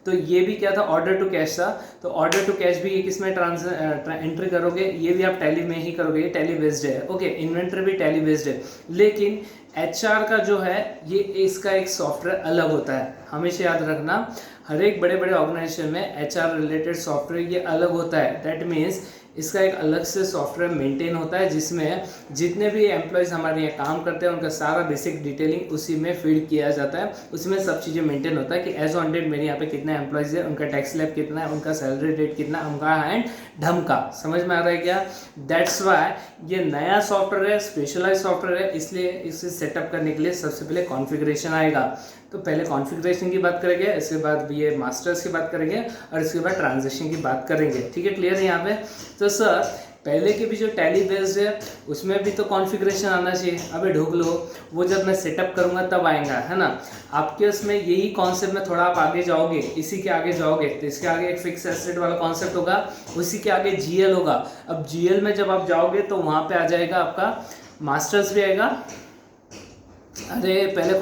तो ये भी क्या था, ऑर्डर टू कैश था, तो ऑर्डर टू कैश भी ये किस में एंट्री करोगे, ये भी आप टैली में ही करोगे, ये टैली बेस्ड है। ओके, इन्वेंटरी भी टैली बेस्ड है, लेकिन HR का जो है ये इसका एक सॉफ्टवेयर अलग होता है, हमेशा याद रखना, हर एक बड़े बड़े ऑर्गेनाइजेशन में HR रिलेटेड सॉफ्टवेयर ये अलग होता है। दैट मीन्स इसका एक अलग से सॉफ्टवेयर मेंटेन होता है जिसमें जितने भी एम्प्लॉयज़ हमारे यहाँ काम करते हैं उनका सारा बेसिक डिटेलिंग उसी में फीड किया जाता है, उसमें सब चीज़ें मेंटेन होता है कि एज ऑन डेट मेरे यहाँ पे कितने एम्प्लॉयज़ है, उनका टैक्स स्लैब कितना है, उनका सैलरी रेट कितना, उनका एंड ढमका। समझ में आ रहा है क्या? दैट्स वाई ये नया सॉफ्टवेयर है, स्पेशलाइज सॉफ्टवेयर है, इसलिए इसे सेटअप करने के लिए सबसे पहले कॉन्फ़िगरेशन आएगा। तो पहले कॉन्फ़िगरेशन की बात करेंगे, इसके बाद ये मास्टर्स की बात करेंगे और इसके बाद ट्रांजैक्शन की बात करेंगे। ठीक है, क्लियर है यहाँ पे? तो सर पहले के भी जो टैली बेस्ड है उसमें भी तो कॉन्फ़िगरेशन आना चाहिए। अबे ढूंढ लो, वो जब मैं सेटअप करूँगा तब आएगा, है ना। आपके उसमें यही कॉन्सेप्ट में थोड़ा आप आगे जाओगे, इसी के आगे जाओगे तो इसके आगे एक फिक्स एसेट वाला कॉन्सेप्ट होगा, उसी के आगे GL होगा। अब GL में जब आप जाओगे तो वहाँ पे आ जाएगा आपका मास्टर्स भी आएगा। अरे पहले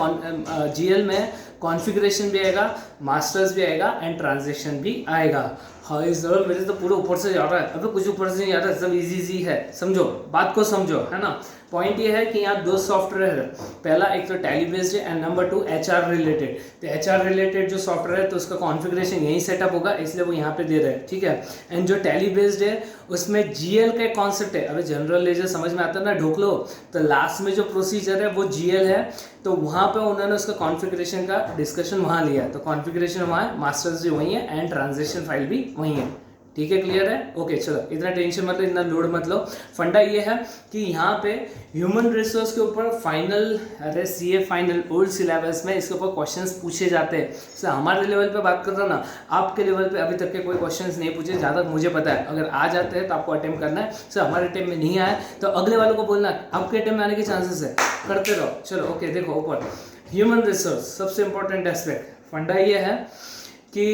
GL में कॉन्फ़िगरेशन भी आएगा, मास्टर्स भी आएगा एंड ट्रांजेक्शन भी आएगा। हाँ इस दौरान मेरे तो पूरा ऊपर से जा रहा है, अबे कुछ ऊपर से नहीं आ रहा है, सब इजी है, समझो बात को समझो, है ना। पॉइंट ये है कि यहाँ दो सॉफ्टवेयर है, पहला एक तो टैली बेस्ड है एंड नंबर 2 एचआर रिलेटेड। तो एचआर रिलेटेड जो सॉफ्टवेयर है तो उसका कॉन्फ़िगरेशन यही सेटअप होगा, इसलिए वो यहाँ पे दे रहे हैं, ठीक है। एंड जो टैली बेस्ड है उसमें जीएल का कॉन्सेप्ट है। अभी जनरल लेजर समझ में आता है ना, ढोक लो, तो लास्ट में जो प्रोसीजर है वो जीएल है, तो वहाँ पे उन्होंने उसका कॉन्फ़िगरेशन का डिस्कशन वहाँ लिया है, तो कॉन्फ़िगरेशन वहाँ है, मास्टर्स भी वही है एंड ट्रांजेक्शन फाइल भी वही है, ठीक है, क्लियर है। ओके चलो, इतना टेंशन मत लो, इतना लोड मत लो। फंडा ये है कि यहाँ पे ह्यूमन रिसोर्स के ऊपर फाइनल, अरे सीए फाइनल ओल्ड सिलेबस में इसके ऊपर क्वेश्चंस पूछे जाते हैं। सर हमारे लेवल पे बात कर रहा ना, आपके लेवल पे अभी तक के कोई क्वेश्चंस नहीं पूछे, ज़्यादा मुझे पता है। अगर आ जाते हैं तो आपको अटेम्प्ट करना है। सर हमारे टाइम में नहीं आया तो अगले वालों को बोलना आपके टाइम में आने के चांसेस है, करते रहो। चलो ओके, देखो ऊपर ह्यूमन रिसोर्स सबसे इंपॉर्टेंट एस्पेक्ट, फंडा ये है कि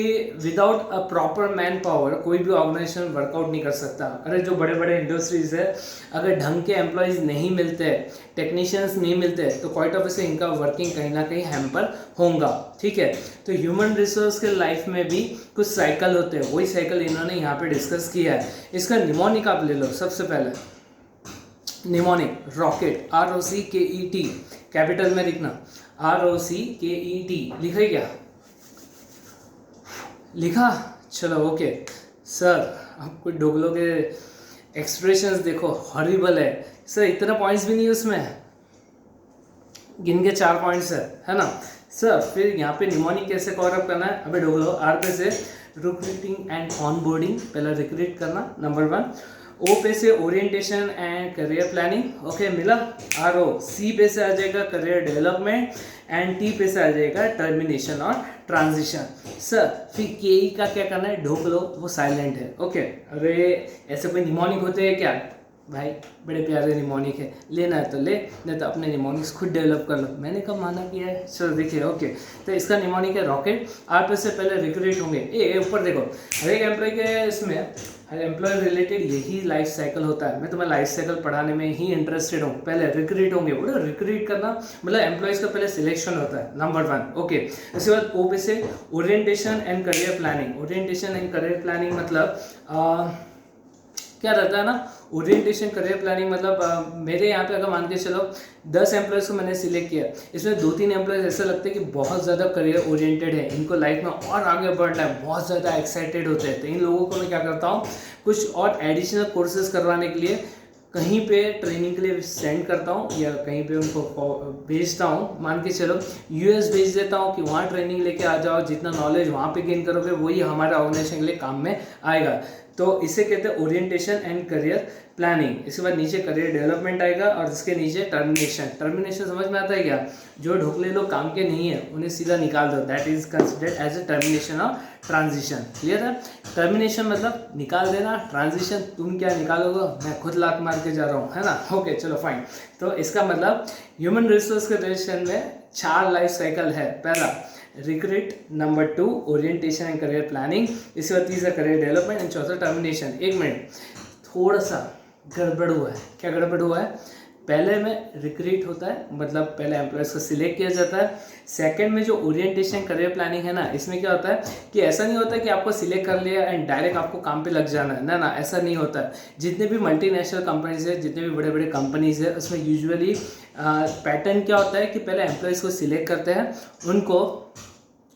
without a proper man power कोई भी ऑर्गेनाइजेशन वर्कआउट नहीं कर सकता। अरे जो बड़े बड़े इंडस्ट्रीज है, अगर ढंग के एम्प्लॉयज़ नहीं मिलते, टेक्नीशियंस नहीं मिलते, तो क्वाइट ऑब्वियसली इनका वर्किंग कहीं ना कहीं हैम्पर होगा, ठीक है। तो ह्यूमन रिसोर्स के लाइफ में भी कुछ साइकिल होते हैं, वही साइकिल इन्होंने यहाँ पे डिस्कस किया है। इसका निमोनिक आप ले लो, सबसे पहले निमोनिक रॉकेट, ROCKET, कैपिटल में लिखना, ROCKET, लिखा है क्या? लिखा, चलो ओके। सर आपको डोगलो के एक्सप्रेशंस देखो, हॉरिबल है सर, इतना पॉइंट्स भी नहीं उसमें, गिन के 4 पॉइंट्स है ना सर। फिर यहाँ पे निमोनिक कैसे कवर अप करना है, अबे डोगलो, आर पे से रिक्रूटिंग एंड ऑनबोर्डिंग, पहला रिक्रूट करना नंबर 1। ओ पे से orientation and career planning, okay मिला। RO, C पे से आ जाएगा करियर डेवलपमेंट एंड T पे से आ जाएगा टर्मिनेशन और ट्रांजिशन। सर फिर KE का क्या करना है, ढोक लो, वो साइलेंट है, ओके। अरे ऐसे कोई निमोनिक होते हैं क्या भाई, बड़े प्यारे निमोनिक है, लेना है तो ले, नहीं तो अपने निमोनिक्स खुद डेवलप कर लो, मैंने कब माना किया है। चलो देखिए ओके, तो इसका निमोनिक है रॉकेट। आर पे से पहले रिक्रूट होंगे, ए ऊपर देखो, हर एक एम्प्लॉय के इसमें हर एम्प्लॉय रिलेटेड यही लाइफ साइकिल होता है। मैं तुम्हें लाइफ साइकिल पढ़ाने में ही इंटरेस्टेड हूँ। पहले रिक्रूट होंगे, बोलो रिक्रूट करना मतलब एम्प्लॉयज़ का पहले सिलेक्शन होता है, नंबर 1, ओके। उसके बाद ओ पे से orientation and career planning. Orientation and career planning मतलब क्या रहता है ना, ओरिएंटेशन करियर प्लानिंग मतलब मेरे यहाँ पे अगर मान के चलो 10 एम्प्लॉयज़ को मैंने सिलेक्ट किया, इसमें 2-3 एम्प्लॉयज़ ऐसा लगता है कि बहुत ज़्यादा करियर ओरिएंटेड है, इनको लाइफ में और आगे बढ़ना है, बहुत ज़्यादा एक्साइटेड होते हैं। तो इन लोगों को मैं क्या करता हूँ, कुछ और एडिशनल कोर्सेज करवाने के लिए कहीं पे ट्रेनिंग के लिए सेंड करता हूँ या कहीं पे उनको भेजता हूँ। मान के चलो US भेज देता हूँ कि वहाँ ट्रेनिंग लेके आ जाओ, जितना नॉलेज वहाँ पे गेन करोगे वही हमारे ऑर्गेनाइजेशन के लिए काम में आएगा। तो इसे कहते हैं ओरिएंटेशन एंड करियर प्लानिंग। इसके बाद नीचे करियर डेवलपमेंट आएगा और इसके नीचे टर्मिनेशन। टर्मिनेशन समझ में आता है क्या, जो ढोकले लोग काम के नहीं है उन्हें सीधा निकाल दो, that is considered as a termination और ट्रांजिशन। क्लियर है, टर्मिनेशन मतलब निकाल देना, ट्रांजिशन तुम क्या निकालोगे, मैं खुद लात मार के जा रहा हूँ, है ना। ओके चलो फाइन। तो इसका मतलब ह्यूमन रिसोर्स के रिलेशन में 4 लाइफ साइकिल है। पहला recruit, number 2 orientation and career planning, इसके बाद तीसरा करियर डेवलपमेंट एंड चौथा टर्मिनेशन। 1 मिनट, थोड़ा सा गड़बड़ हुआ है। क्या गड़बड़ हुआ है, पहले में रिक्रूट होता है, मतलब पहले एम्प्लॉयज़ को सिलेक्ट किया जाता है। सेकंड में जो ओरिएंटेशन करियर प्लानिंग है ना, इसमें क्या होता है कि ऐसा नहीं होता कि आपको सिलेक्ट कर लिया एंड डायरेक्ट आपको काम पे लग जाना है, ना ऐसा नहीं होता है। जितने भी मल्टीनेशनल कंपनीज है, जितने भी बड़े बड़े कंपनीज है, उसमें यूजुअली पैटर्न क्या होता है कि पहले एम्प्लॉयज़ को सिलेक्ट करते हैं, उनको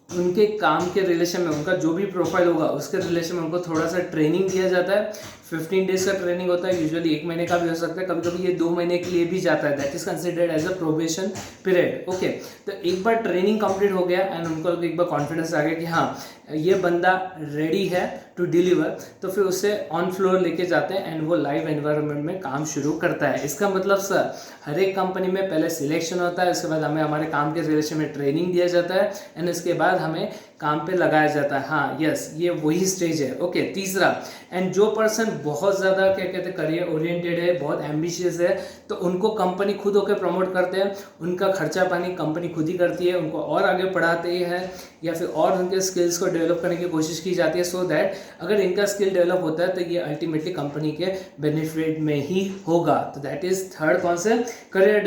उनके काम के रिलेशन में, उनका जो भी प्रोफाइल होगा उसके रिलेशन में उनको थोड़ा सा ट्रेनिंग दिया जाता है। 15 डेज का ट्रेनिंग होता है, यूजुअली 1 महीने का भी हो सकता है, कभी कभी ये 2 महीने के लिए भी जाता है, that is considered as a probation period, okay. तो एक बार ट्रेनिंग कंप्लीट हो गया एंड उनको एक बार कॉन्फिडेंस आ गया कि हाँ ये बंदा रेडी है टू डिलीवर, तो फिर उसे ऑन फ्लोर लेके जाते हैं एंड वो लाइव एनवायरनमेंट में काम शुरू करता है। इसका मतलब सर हर एक कंपनी में पहले सिलेक्शन होता है, उसके बाद हमें हमारे काम के रिलेशन में ट्रेनिंग दिया जाता है एंड उसके बाद हमें काम पे लगाया जाता है। हाँ यस, ये वही स्टेज है। ओके, तीसरा, एंड जो पर्सन बहुत ज़्यादा क्या कहते हैं करियर ओरिएंटेड है, बहुत एम्बिशियस है, तो उनको कंपनी खुद होकर प्रमोट करते हैं, उनका खर्चा पानी कंपनी खुद ही करती है, उनको और आगे बढ़ाते हैं या फिर और उनके स्किल्स को डेवलप करने की कोशिश की जाती है, सो दैट अगर इनका स्किल डेवलप होता है तो ये अल्टीमेटली कंपनी के बेनिफिट में ही होगा। तो that is third concept, career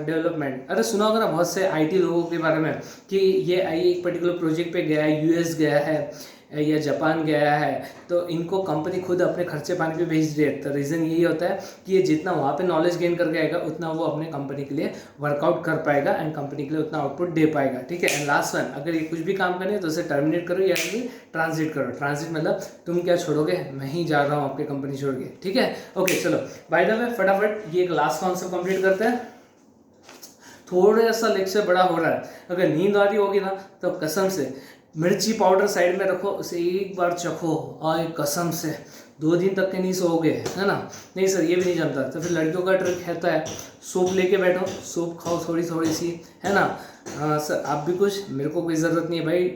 development. अरे सुना होगा ना बहुत से आईटी लोगों के बारे में कि ये एक पर्टिकुलर प्रोजेक्ट पे गया है, यूएस गया है या जापान गया है, तो इनको कंपनी खुद अपने खर्चे पानी पे भेज रही है। तो रीज़न यही होता है कि ये जितना वहाँ पे नॉलेज गेन करके आएगा उतना वो अपने कंपनी के लिए वर्कआउट कर पाएगा एंड कंपनी के लिए उतना आउटपुट दे पाएगा। ठीक है, एंड लास्ट वन, अगर ये कुछ भी काम करें तो उसे टर्मिनेट करो या फिर ट्रांजिट करो। ट्रांजिट मतलब तुम क्या छोड़ोगे, मैं ही जा रहा हूँ आपकी कंपनी छोड़ के। ठीक है, ओके चलो, बाय द वे फटाफट ये एक लास्ट कॉन्सेप्ट कंप्लीट करते हैं। थोड़ा सा लेक्चर बड़ा हो रहा है, अगर नींद आ रही होगी ना तो कसम से मिर्ची पाउडर साइड में रखो, उसे एक बार चखो और कसम से 2 दिन तक के नहीं सोओगे, है ना। नहीं सर ये भी नहीं जमता, तो फिर लड़कियों का ट्रिक रहता है, सूप लेके बैठो, सूप खाओ थोड़ी थोड़ी सी, है ना। सर आप भी कुछ, मेरे को कोई ज़रूरत नहीं है भाई,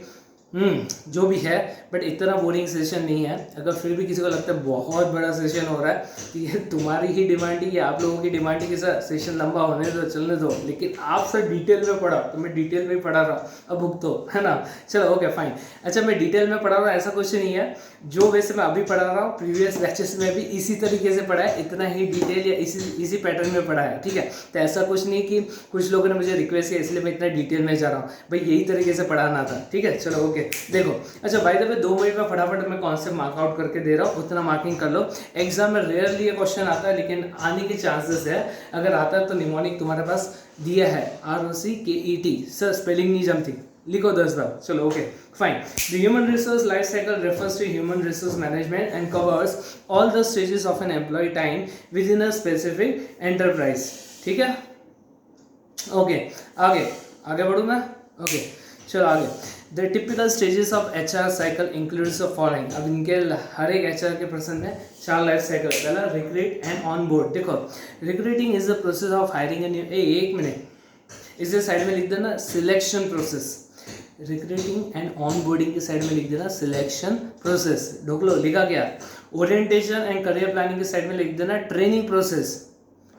जो भी है, बट इतना बोरिंग सेशन नहीं है। अगर फिर भी किसी को लगता है बहुत बड़ा सेशन हो रहा है तो ये तुम्हारी ही डिमांड है, आप लोगों की डिमांड है कि सर सेशन लंबा होने दो, चलने दो, लेकिन आप सर डिटेल में पढ़ा, तो मैं डिटेल में पढ़ा रहा हूँ, अब भुगतो, है ना। चलो ओके फाइन। अच्छा मैं डिटेल में पढ़ा रहा हूँ ऐसा कुछ नहीं है, जो वैसे मैं अभी पढ़ा रहा हूँ प्रीवियस बैचेस में भी इसी तरीके से पढ़ा है, इतना ही डिटेल या इसी पैटर्न में पढ़ा है। ठीक है, तो ऐसा कुछ नहीं कि कुछ लोगों ने मुझे रिक्वेस्ट किया इसलिए मैं इतना डिटेल में जा रहा हूँ, भाई यही तरीके से पढ़ाना था। ठीक है, चलो ओके देखो। अच्छा बाय द वे 2 मिनट में फटाफट मैं कॉन्सेप्ट मार्क आउट करके दे रहा हूँ, उतना मार्किंग कर लो। एग्जाम में रेयरली ये क्वेश्चन आता है, लेकिन आने के चांसेस है। अगर आता है तो निमोनिक तुम्हारे पास दिया है, ROCKET, सर स्पेलिंग नहीं जमती, लिखो 10 बार। चलो okay fine. The human resource life cycle refers to human resource management and covers all the stages of an employ time within a specific enterprise. ठीक है, ओके आगे बढ़ूँ मैं। ओके चलो आगे। The typical stages of HR cycle includes the following. अब इनके हर एक HR के पर्सन में 4 लाइफ साइकिल। पहला रिक्रूट एंड ऑन बोर्ड। देखो recruiting is the process of hiring a new, एक मिनट इसे साइड में लिख देना selection process. Recruiting and on boarding की साइड में लिख देना सिलेक्शन प्रोसेस। ढोक लो, लिखा क्या। ओरिएंटेशन एंड करियर प्लानिंग की साइड में लिख देना ट्रेनिंग प्रोसेस।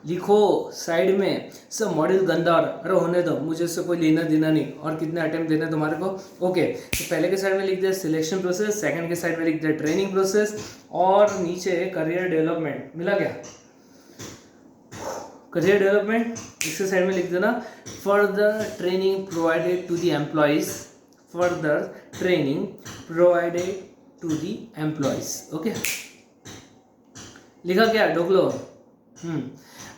लिखो साइड में। सब मॉड्यूल गंदा और अरे होने दो, मुझे इससे कोई लेना देना नहीं, और कितने अटेम्प्ट देना तुम्हारे को। ओके तो पहले के साइड में लिख दे सिलेक्शन प्रोसेस, सेकंड के साइड में लिख दे ट्रेनिंग प्रोसेस, और नीचे करियर डेवलपमेंट। मिला क्या, करियर डेवलपमेंट। इसके साइड में लिख देना further training provided to the employees, further training provided to the employees. Okay लिखा क्या ढोकलो।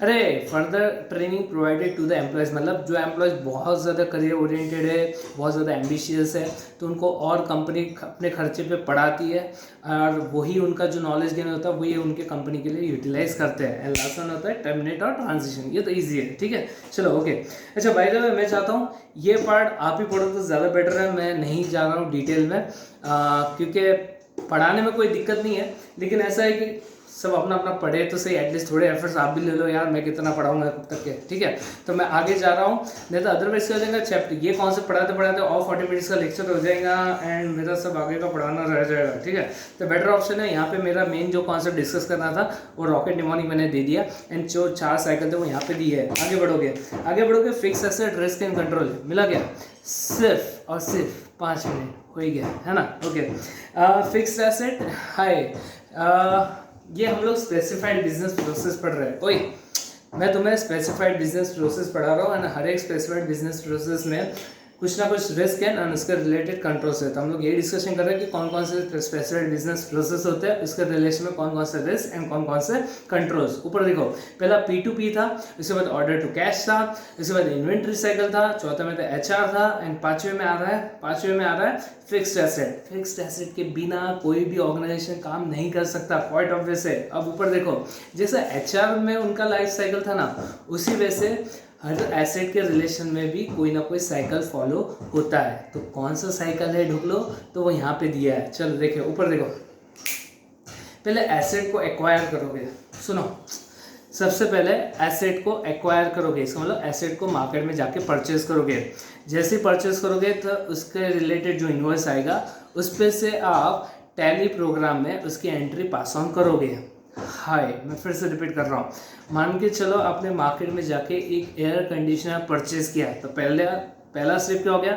अरे further training provided to the employees, मतलब जो एम्प्लॉयज़ बहुत ज़्यादा करियर ओरिएंटेड है, बहुत ज़्यादा एम्बिशियस है, तो उनको और कंपनी अपने खर्चे पे पढ़ाती है, और वही उनका जो नॉलेज गेन होता है वही उनके कंपनी के लिए यूटिलाइज करते हैं। एंड लास्ट वन होता है टर्मिनेट और ट्रांजिशन। ये तो ईजी है। ठीक है चलो ओके। अच्छा बाय द वे मैं चाहता हूँ ये पार्ट आप ही पढ़ो तो ज़्यादा बेटर है, मैं नहीं जा रहा हूँ डिटेल में, क्योंकि पढ़ाने में कोई दिक्कत नहीं है, लेकिन ऐसा है कि सब अपना अपना पढ़े तो सही, एटलीस्ट थोड़े एफर्ट्स आप भी ले लो यार, मैं कितना पढ़ाऊंगा कब तक के। ठीक है तो मैं आगे जा रहा हूँ, नहीं तो अदरवाइज क्या हो जाएगा चैप्टर ये कॉन्सेप्ट पढ़ाते पढ़ाते और 40 मिनट्स का लेक्चर हो जाएगा एंड मेरा सब आगे का पढ़ाना रह जाएगा। ठीक है तो बेटर ऑप्शन है यहाँ पे मेरा मेन जो कॉन्सेप्ट डिस्कस करना था वो रॉकेट निमोनिक मैंने दे दिया, एंड जो 4 साइकिल थे वो यहाँ पे दी है। आगे बढ़ोगे fix asset risk and control. मिला गया, सिर्फ और सिर्फ 5 मिनट हो ही गया, है ना। ओके फिक्स एसेट हाई, ये हम लोग स्पेसिफाइड बिजनेस प्रोसेस पढ़ रहे हैं। ओए मैं तुम्हें स्पेसिफाइड बिजनेस प्रोसेस पढ़ा रहा हूँ, एंड हर एक स्पेसिफाइड बिजनेस प्रोसेस में कुछ ना कुछ रिस्क एंड उसके रिलेटेड कंट्रोल्स है। तो हम लोग ये डिस्कशन कर रहे हैं कि कौन कौन से स्पेसिफाइड बिजनेस प्रोसेस होते हैं, उसके रिलेशन में कौन कौन से रिस्क एंड कौन कौन से कंट्रोल्स। ऊपर देखो पहला P2P था, उसके बाद ऑर्डर टू कैश था, उसके बाद इन्वेंट्री साइकिल था, चौथे में तो HR था, एंड पांचवें में आ रहा है फिक्स्ड एसेट। फिक्स्ड एसेट के बिना कोई भी ऑर्गेनाइजेशन काम नहीं कर सकता, क्वाइट ऑब्वियस है। अब ऊपर देखो जैसे HR में उनका लाइफ साइकिल था ना, उसी वैसे हर एसेट के रिलेशन में भी कोई ना कोई साइकिल फॉलो होता है। तो कौन सा साइकिल है ढूंढ लो, तो वो यहाँ पे दिया है। चलो देखो ऊपर देखो, पहले एसेट को एक्वायर करोगे। सुनो सबसे पहले एसेट को एक्वायर करोगे, इसका मतलब एसेट को मार्केट में जाके परचेज करोगे। जैसे ही परचेस करोगे तो उसके रिलेटेड जो इन्वॉइस आएगा उस पे से आप टैली प्रोग्राम में उसकी एंट्री पास ऑन करोगे। हाय, मैं फिर से रिपीट कर रहा हूँ। मान के चलो आपने मार्केट में जाके एक एयर कंडीशनर परचेज किया, तो पहला स्टेप क्या हो गया,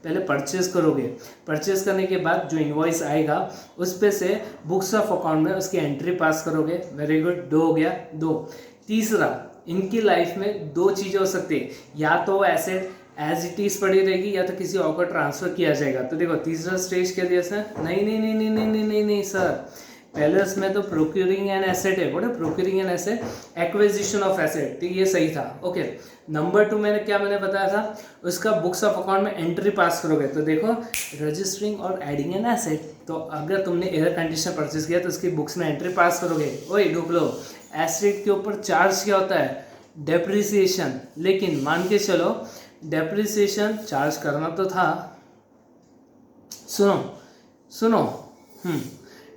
पहले परचेज करोगे। परचेज करने के बाद जो इनवॉइस आएगा उस पे से बुक्स ऑफ अकाउंट में उसकी एंट्री पास करोगे। वेरी गुड, 2 हो गया। 2, तीसरा, इनकी लाइफ में 2 चीज़ें हो सकती है, या तो एसेट एज इट इज पड़ी रहेगी या तो किसी और को ट्रांसफर किया जाएगा। तो देखो तीसरा स्टेज क्या दिया सर, नहीं नहीं नहीं नहीं नहीं नहीं नहीं नहीं सर, पहले उसमें तो प्रोक्यूरिंग एन एसेट है, बोले procuring an asset, acquisition of asset, तो ये सही था। ओके, नंबर 2 मैंने बताया था, उसका बुक्स ऑफ अकाउंट में एंट्री पास करोगे। तो देखो रजिस्टरिंग और एडिंग एन एसेट, तो अगर तुमने एयर कंडीशनर परचेज किया तो उसकी बुक्स में एंट्री पास करोगे। ओए डुप्लो, एसेट के ऊपर चार्ज क्या होता है, डेप्रिसिएशन। लेकिन मान के चलो डेप्रिसिएशन चार्ज करना तो था, सुनो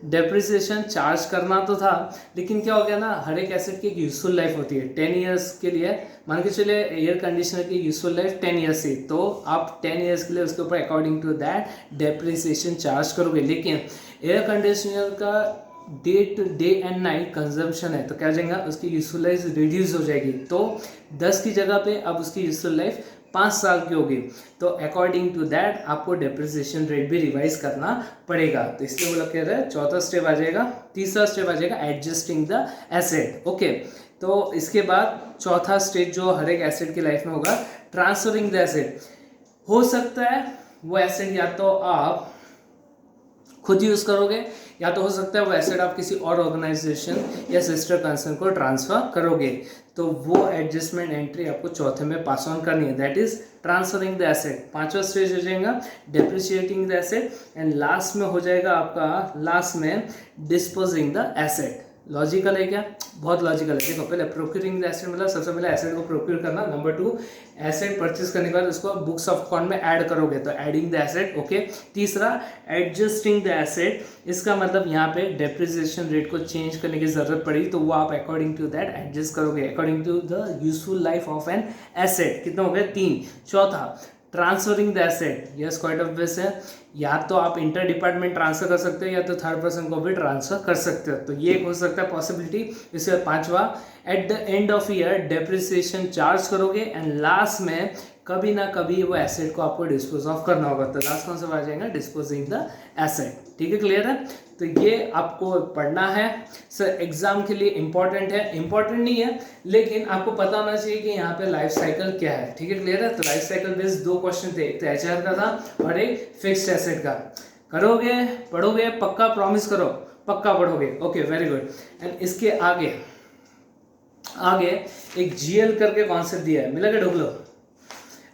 डेप्रिसिएशन चार्ज करना तो था, लेकिन क्या हो गया ना, हर एक एसेट की एक यूजफुल लाइफ होती है 10 ईयर्स के लिए। मान के चलिए एयर कंडीशनर की यूजफुल लाइफ 10 ईयर्स थी, तो आप 10 ईयर्स के लिए उसके ऊपर according to that depreciation charge करोगे। लेकिन एयर कंडीशनर का डे एंड नाइट कंजम्पशन है, तो क्या हो जाएगा, उसकी यूजफुल लाइफ रिड्यूस हो जाएगी। तो 10 की जगह पे अब उसकी यूजफुल लाइफ 5 साल की होगी। तो अकॉर्डिंग टू दैट आपको डेप्रिसिएशन रेट भी रिवाइज करना पड़ेगा। तो इसलिए वो लोग कह रहे हैं चौथा स्टेप आ जाएगा, तीसरा स्टेप आ जाएगा एडजस्टिंग द एसेट। ओके, तो इसके बाद चौथा स्टेज जो हर एक एसेट की लाइफ में होगा, ट्रांसफरिंग द एसेट। हो सकता है वो एसेट या तो आप खुद यूज करोगे, या तो हो सकता है वो एसेट आप किसी और ऑर्गेनाइजेशन या सिस्टर कंसर्न को ट्रांसफर करोगे। तो वो एडजस्टमेंट एंट्री आपको चौथे में पास ऑन करनी है, that is transferring the asset. 5वां स्टेज हो जाएगा depreciating the asset, and last में हो जाएगा आपका, लास्ट में डिस्पोजिंग द एसेट। लॉजिकल है क्या, बहुत लॉजिकल है। देखो पहले प्रोक्यूरिंग द एसेट मतलब सबसे पहले एसेट को प्रोक्यूर करना, नंबर 2 एसेट परचेज करने के बाद उसको बुक्स ऑफ अकाउंट में ऐड करोगे, तो एडिंग द एसेट। ओके, तीसरा एडजस्टिंग द एसेट, इसका मतलब यहाँ पे डेप्रिसिएशन रेट को चेंज करने की जरूरत पड़ी तो वो आप अकॉर्डिंग टू दैट एडजस्ट करोगे according to the useful life of an asset. कितना हो गया, 3। चौथा transferring the asset, yes quite obvious है, या तो आप इंटर डिपार्टमेंट ट्रांसफर कर सकते हो या तो थर्ड पर्सन को भी ट्रांसफर कर सकते हो, तो ये एक हो सकता है पॉसिबिलिटी। इसके बाद 5वां at the end of year depreciation charge करोगे, एंड लास्ट में कभी ना कभी वो एसेट को आपको डिस्पोज ऑफ करना होगा, तो लास्ट कौन सा आ जाएगा, डिस्पोजिंग द एसेट। ठीक है, क्लियर है। तो ये आपको पढ़ना है सर, एग्जाम के लिए इंपॉर्टेंट है, इंपॉर्टेंट नहीं है लेकिन आपको पता होना चाहिए कि यहाँ पे लाइफ साइकिल क्या है। ठीक है, क्लियर है। तो लाइफ साइकिल बेस्ड 2 क्वेश्चन थे, एक तो एचआर का था और एक फिक्स्ड एसेट का। करोगे, पढ़ोगे, पक्का प्रॉमिस करो, पक्का पढ़ोगे। Okay, very good. एंड इसके आगे एक जीएल करके कॉन्सेप्ट दिया है, मिला के ढूंढ लो।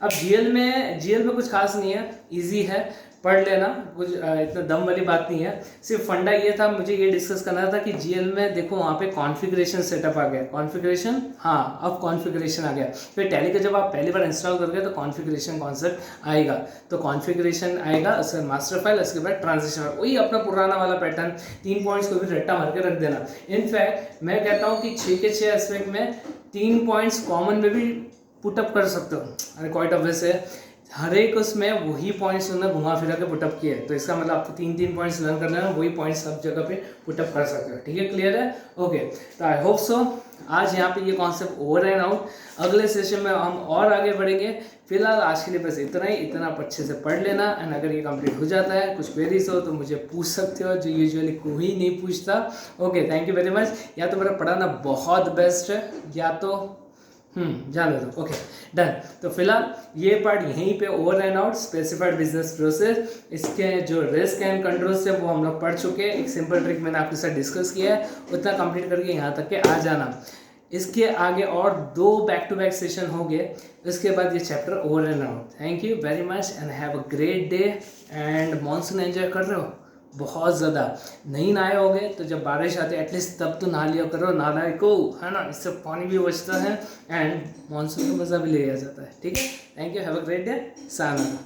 अब जीएल में कुछ खास नहीं है, इजी है, पढ़ लेना, कुछ इतना दम वाली बात नहीं है। सिर्फ फंडा ये था, मुझे ये डिस्कस करना था कि जीएल में देखो वहाँ पे कॉन्फ़िगरेशन सेटअप आ गया, कॉन्फ़िगरेशन, हाँ अब कॉन्फ़िगरेशन आ गया। फिर टैली का जब आप पहली बार इंस्टॉल करोगे तो कॉन्फ़िगरेशन कॉन्सेप्ट आएगा, तो कॉन्फ़िगरेशन आएगा, उसके मास्टर फाइल, उसके बाद ट्रांजिशन, वही अपना पुराना वाला पैटर्न, 3 पॉइंट्स को भी रट्टा मार के रख देना। इनफैक्ट मैं कहता हूँ कि 6 के 6 एस्पेक्ट में 3 पॉइंट्स कॉमन में भी पुटअप कर सकते हो। अरे क्वाइट ऑब्वियस है, हर एक उसमें वही पॉइंट्स उन्होंने घुमा फिरा के पुटअप किए, तो इसका मतलब आपको 3 पॉइंट्स लर्न करना है, वही पॉइंट्स सब जगह पे पुटअप कर सकते हो। ठीक है, क्लियर है। ओके, तो आई होप सो आज यहाँ पे ये कॉन्सेप्ट ओवर एंड आउट। अगले सेशन में हम और आगे बढ़ेंगे। फिलहाल आज के लिए बस इतना ही, इतना आप अच्छे से पढ़ लेना, एंड अगर ये कंप्लीट हो जाता है, कुछ क्वेरीज हो तो मुझे पूछ सकते हो, जो यूजुअली कोई नहीं पूछता। Okay, thank you very much. या तो मेरा पढ़ाना बहुत बेस्ट है या तो जाने दो। Okay, done. तो फिलहाल ये पार्ट यहीं पे over and out, specified business process, इसके जो रिस्क एंड कंट्रोल्स है वो हम लोग पढ़ चुके हैं। एक सिंपल ट्रिक मैंने आपके साथ डिस्कस किया है, उतना कंप्लीट करके यहाँ तक के आ जाना। इसके आगे और 2 बैक टू बैक सेशन हो गए, इसके बाद ये chapter over and out. Thank you very much and have a great day. And monsoon enjoy कर रहे हो बहुत ज़्यादा, नहीं नहाए होगे तो जब बारिश आती है एटलीस्ट तब तो नहा लिया करो, नहाए को, है ना, इससे पानी भी बचता है एंड मॉनसून का मज़ा भी लिया जाता है। ठीक है, thank you, have a great day, sayonara.